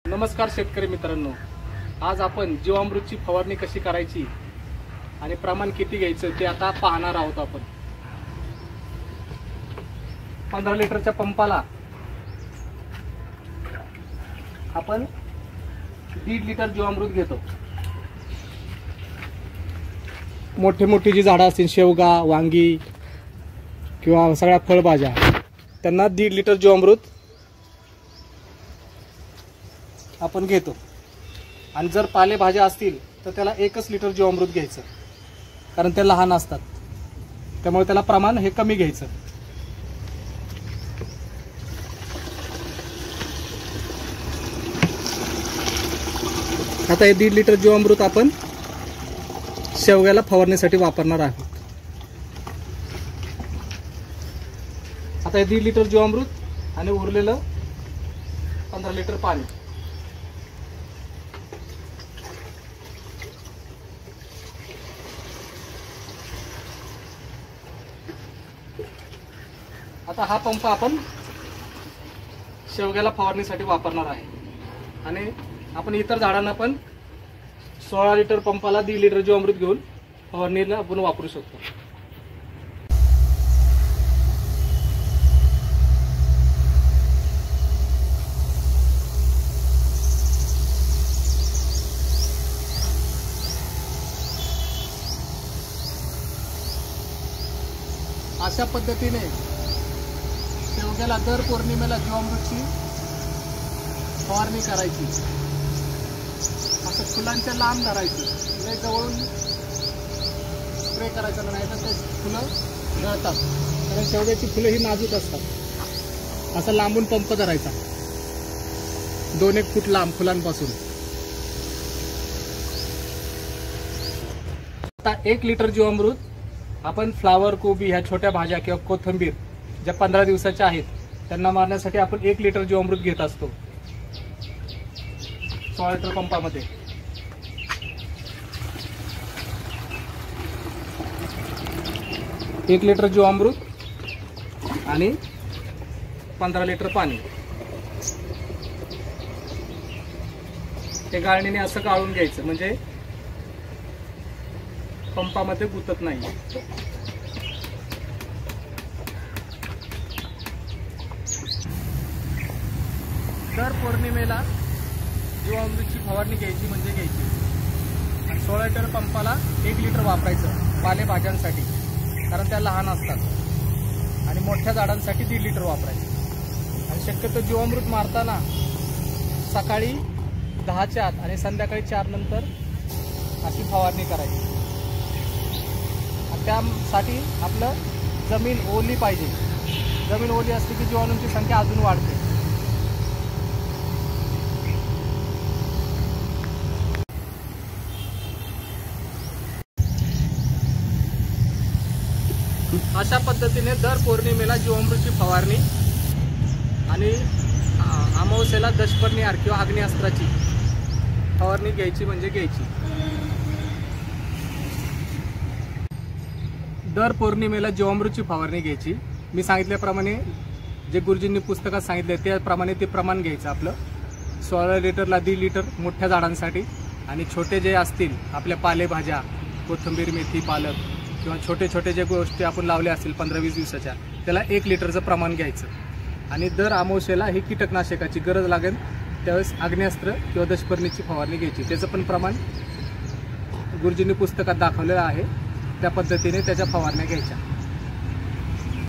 नमस्कार शेतकरी मित्रांनो, आज आपण जीवामृतची फवारणी कशी करायची आणि प्रमाण किती घ्यायचं ते आता पाहणार आहोत। आपण 15 लिटरच्या पंपाला आपण 1.5 लिटर जीवामृत घेतो। मोठी जी झाडं असतील, शेवगा, वांगी किंवा सगळ्या फळभाज्या, त्यांना 1.5 लिटर जीवामृत आपण घेतो। आणि जर पालेभाज्या असतील तर त्याला 1 लिटर जीवामृत घ्यायचं, कारण ते लहान असतात, त्यामुळे त्याला प्रमाण हे कमी घ्यायचं। आता हे 1.5 लिटर जीवामृत आपण शेवग्याला फवारण्यासाठी वापरणार आहोत। आता हे 1.5 लिटर जीवामृत आणि उरलेलं 15 लिटर पाणी आता हा पंप आपण शेवग्याला फवारणीसाठी वापरणार आहे। आणि आपण इतर झाडांना पण 16 लिटर पंपाला 1.5 लिटर जीवामृत घेऊन फवारणीला आपण वापरू शकतो। अशा पद्धतीने शेवग्याला दर पौर्णिमेला जीवामृतची फवारणी करायची। असं फुलांच्या लांब धरायची, ते जवळून स्प्रे करायचं नाही तर ते फुलं गळतात, कारण शेवग्याची फुलं ही नाजूक असतात। असं लांबून पंप धरायचा 2-1 फूट लांब फुलांपासून। आता 1 लिटर जीवामृत आपण फ्लावर, कोबी ह्या छोट्या भाज्या किंवा कोथिंबीर ज्या 15 दिवसाच्या आहेत त्यांना मारण्यासाठी आपण 1 लिटर जीवामृत घेत असतो 16 लिटर पंपामध्ये। एक लिटर जीवामृत आणि 15 लिटर पाणी ते गाळणीने असं गाळून घ्यायचं, म्हणजे पंपामध्ये गुतत नाही। दर पौर्णिमेला जीवामृतची फवारणी घ्यायची म्हणजे घ्यायची। आणि 16 लिटर पंपाला 1 लिटर वापरायचं पालेभाज्यांसाठी, कारण त्या लहान असतात। आणि मोठ्या झाडांसाठी 1.5 लिटर वापरायचं। आणि शक्यतो जीवामृत मारताना सकाळी 10च्या आत आणि संध्याकाळी 4 नंतर अशी फवारणी करायची। त्यासाठी आपलं जमीन ओली पाहिजे। जमीन ओली असली की जीवाणूंची संख्या अजून वाढते। अशा पद्धतीने दर पौर्णिमेला जीवामृतची फवारणी आणि अमावस्येला दशपर्णी किंवा अग्निअस्त्राची फवारणी घ्यायची म्हणजे घ्यायची। दर पौर्णिमेला जीवामृतची फवारणी घ्यायची। मी सांगितल्याप्रमाणे जे गुरुजींनी पुस्तकात सांगितले त्याप्रमाणे ते प्रमाण घ्यायचं आपलं। 16 लिटरला 1.5 लिटर मोठ्या झाडांसाठी, आणि छोटे जे असतील आपल्या पालेभाज्या, कोथिंबीर, मेथी, पालक किंवा छोटे छोटे जे गोष्टी आपण लावल्या असतील 15-20 दिवसाच्या, त्याला 1 लिटरचं प्रमाण घ्यायचं। आणि दर अमावस्येला ही कीटकनाशकाची गरज लागेल त्यावेळेस अग्निअस्त्र किंवा दशपर्णीची फवारणी घ्यायची। त्याचं पण प्रमाण गुरुजींनी पुस्तकात दाखवलेलं आहे, त्या पद्धतीने त्याच्या फवारण्या घ्यायच्या।